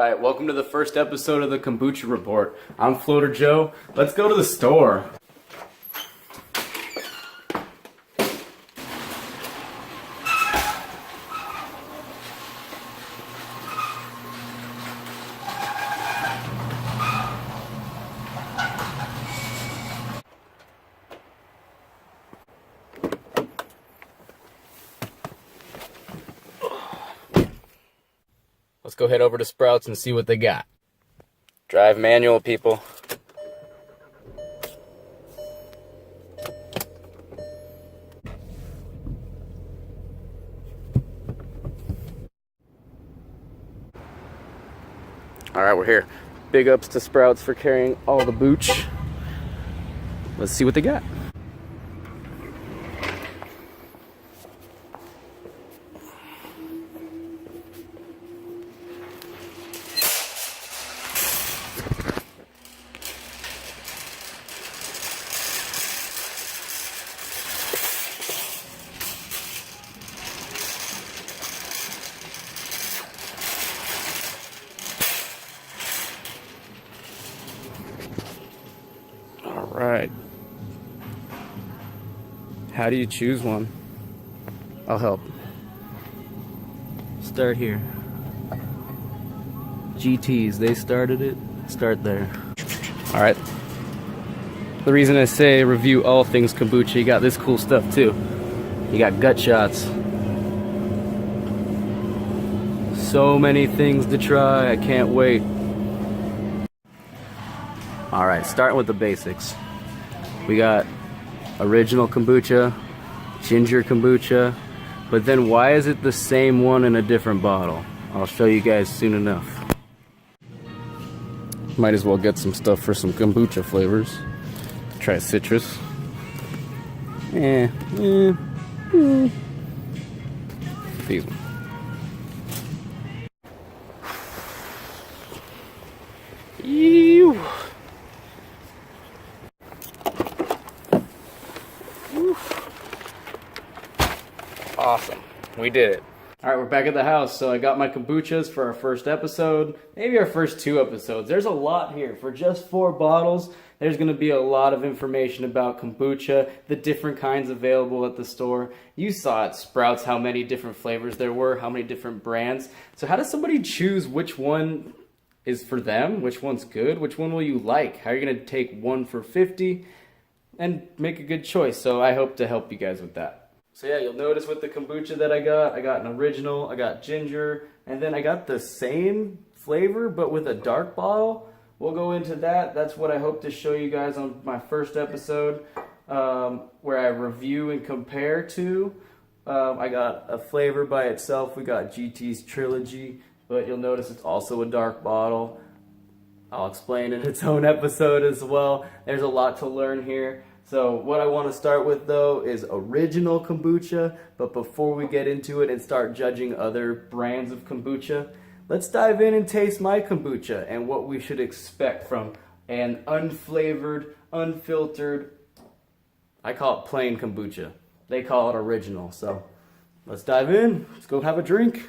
Alright, welcome to the first episode of the Kombucha Report. I'm Floater Joe. Let's go to the store. Let's go head over to Sprouts and see what they got. Drive manual, people. Alright, we're here. Big ups to Sprouts for carrying all the booch. Let's see what they got. Alright. How do you choose one? I'll help. Start here. GTs, they started it. Start there. Alright. The reason I say review all things kombucha, you got this cool stuff too. You got gut shots. So many things to try, I can't wait. Alright, starting with the basics. We got original kombucha, ginger kombucha, but then why is it the same one in a different bottle? I'll show you guys soon enough. Might as well get some stuff for some kombucha flavors. Try citrus. These ones. Ew. Awesome. We did it. Alright, we're back at the house. So I got my kombuchas for our first episode. Maybe our first 2 episodes. There's a lot here. For just 4 bottles, there's going to be a lot of information about kombucha, the different kinds available at the store. You saw at Sprouts how many different flavors there were, how many different brands. So how does somebody choose which one is for them? Which one's good? Which one will you like? How are you going to take one for 50 and make a good choice? So I hope to help you guys with that. So yeah, you'll notice with the kombucha that I got an original, I got ginger, and then I got the same flavor but with a dark bottle. We'll go into that. That's what I hope to show you guys on my first episode, where I review and compare to. I got a flavor by itself. We got GT's Trilogy, but you'll notice it's also a dark bottle. I'll explain in its own episode as well. There's a lot to learn here. So what I want to start with though is original kombucha, but before we get into it and start judging other brands of kombucha, let's dive in and taste my kombucha and what we should expect from an unflavored, unfiltered, I call it plain kombucha. They call it original. So let's dive in, let's go have a drink.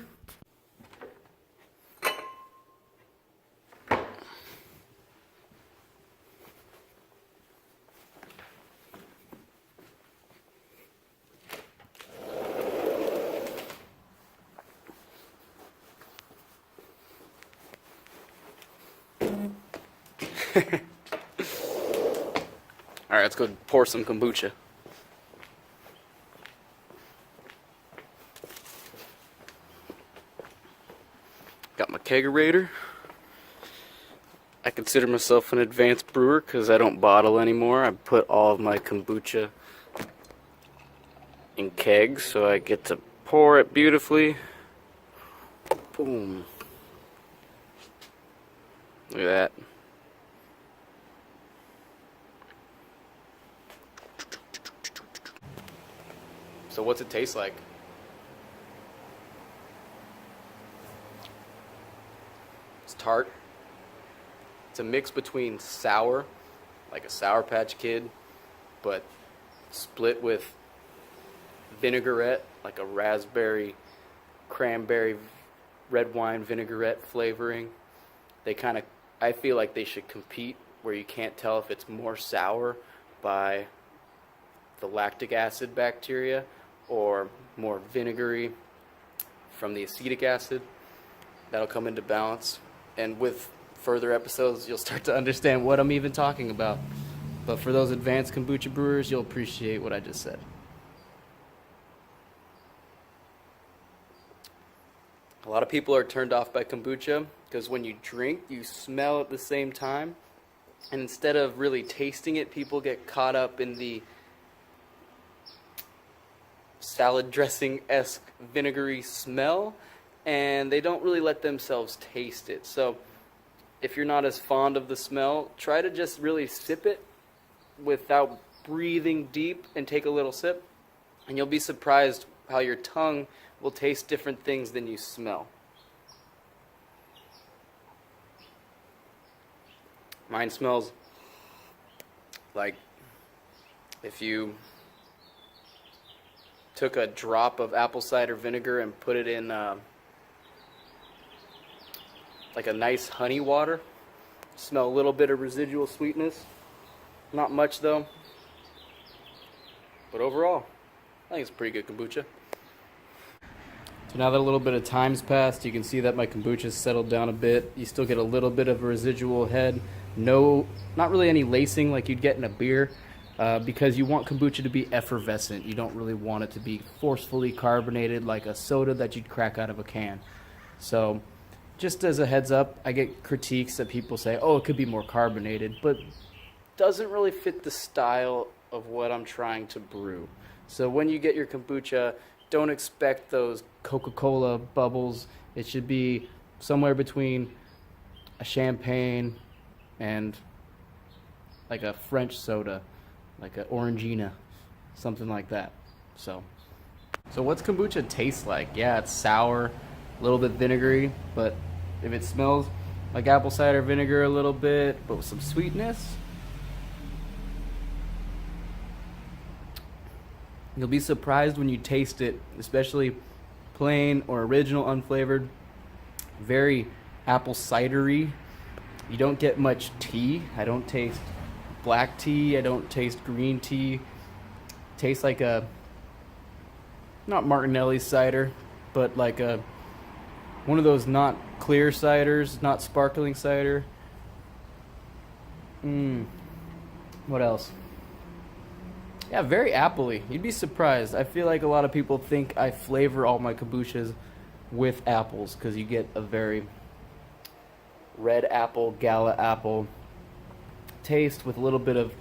Alright, let's go pour some kombucha. Got my kegerator. I consider myself an advanced brewer because I don't bottle anymore. I put all of my kombucha in kegs, so I get to pour it beautifully. Boom. Look at that. So what's it taste like? It's tart. It's a mix between sour, like a Sour Patch Kid, but split with vinaigrette, like a raspberry, cranberry, red wine vinaigrette flavoring. I feel like they should compete, where you can't tell if it's more sour by the lactic acid bacteria or more vinegary from the acetic acid. That'll come into balance. And with further episodes, you'll start to understand what I'm even talking about. But for those advanced kombucha brewers, you'll appreciate what I just said. A lot of people are turned off by kombucha because when you drink, you smell at the same time. And instead of really tasting it, people get caught up in the salad dressing-esque vinegary smell, and they don't really let themselves taste it. So if you're not as fond of the smell, try to just really sip it without breathing deep and take a little sip, and you'll be surprised how your tongue will taste different things than you smell. Mine smells like if you took a drop of apple cider vinegar and put it in like a nice honey water. Smell a little bit of residual sweetness. Not much though. But overall, I think it's pretty good kombucha. So now that a little bit of time's passed, you can see that my kombucha's settled down a bit. You still get a little bit of a residual head. No, not really any lacing like you'd get in a beer, because you want kombucha to be effervescent. You don't really want it to be forcefully carbonated like a soda that you'd crack out of a can. So just as a heads up, I get critiques that people say, oh, it could be more carbonated, but doesn't really fit the style of what I'm trying to brew. So when you get your kombucha, don't expect those Coca-Cola bubbles. It should be somewhere between a champagne and like a French soda, like an Orangina, something like that. So what's kombucha taste like? Yeah, it's sour, a little bit vinegary, but if it smells like apple cider vinegar a little bit, but with some sweetness, you'll be surprised when you taste it, especially plain or original unflavored. Very apple cidery. You don't get much tea. I don't taste black tea. I don't taste green tea. Tastes like a, not Martinelli cider, but like a, one of those not clear ciders, not sparkling cider. What else? Yeah, very appley. You'd be surprised. I feel like a lot of people think I flavor all my kombuchas with apples because you get a very red apple, gala apple taste with a little bit of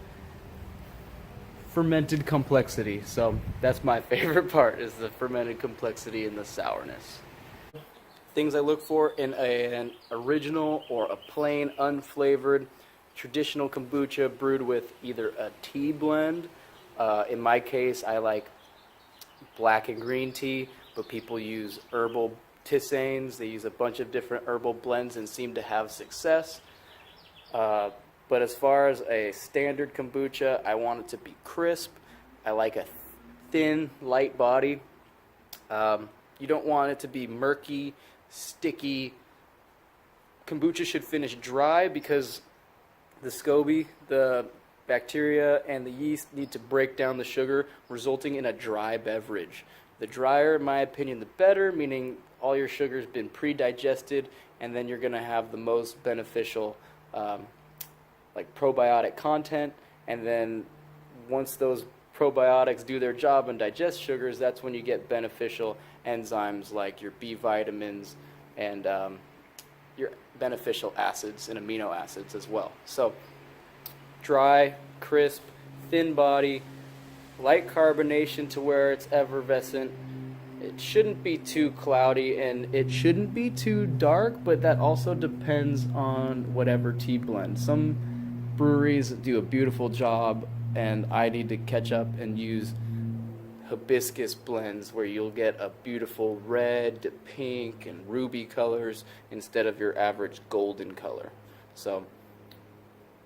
fermented complexity. So that's my favorite part, is the fermented complexity and the sourness. Things I look for in an original or a plain unflavored traditional kombucha brewed with either a tea blend. In my case, I like black and green tea, but people use herbal tisanes. They use a bunch of different herbal blends and seem to have success. But as far as a standard kombucha, I want it to be crisp. I like a thin, light body. You don't want it to be murky, sticky. Kombucha should finish dry because the SCOBY, the bacteria, and the yeast need to break down the sugar, resulting in a dry beverage. The drier, in my opinion, the better, meaning all your sugar's been pre-digested, and then you're going to have the most beneficial like probiotic content. And then once those probiotics do their job and digest sugars, that's when you get beneficial enzymes like your B vitamins and your beneficial acids and amino acids as well. So dry, crisp, thin body, light carbonation to where it's effervescent. It shouldn't be too cloudy and it shouldn't be too dark, but that also depends on whatever tea blend. Some breweries do a beautiful job, and I need to catch up and use hibiscus blends where you'll get a beautiful red, pink, and ruby colors instead of your average golden color. So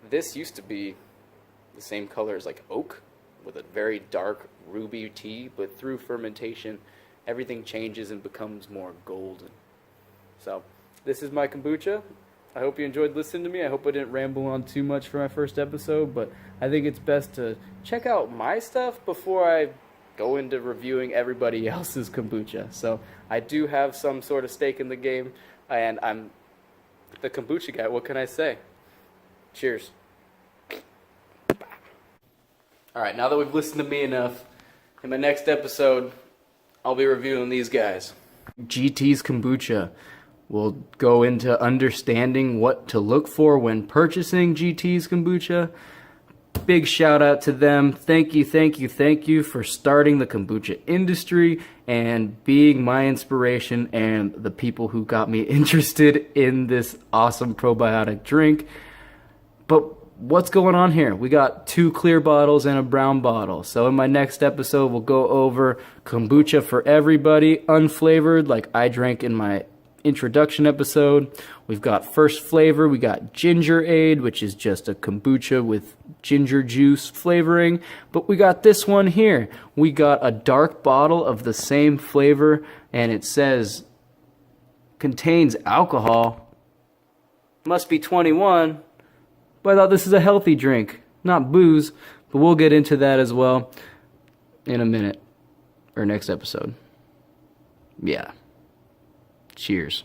this used to be the same color as like oak with a very dark ruby tea, but through fermentation everything changes and becomes more golden. So this is my kombucha. I hope you enjoyed listening to me. I hope I didn't ramble on too much for my first episode, but I think it's best to check out my stuff before I go into reviewing everybody else's kombucha. So I do have some sort of stake in the game, and I'm the kombucha guy. What can I say? Cheers. Alright, now that we've listened to me enough, in my next episode, I'll be reviewing these guys. GT's Kombucha. We'll go into understanding what to look for when purchasing GT's Kombucha. Big shout out to them. Thank you for starting the kombucha industry and being my inspiration and the people who got me interested in this awesome probiotic drink. But what's going on here? We got 2 clear bottles and a brown bottle. So in my next episode, we'll go over kombucha for everybody, unflavored, like I drank in my introduction episode. We've got first flavor. We got ginger aid, which is just a kombucha with ginger juice flavoring. But we got this one here. We got a dark bottle of the same flavor, and it says contains alcohol. Must be 21. But I thought this is a healthy drink, not booze. But we'll get into that as well in a minute, or next episode. Yeah. Cheers.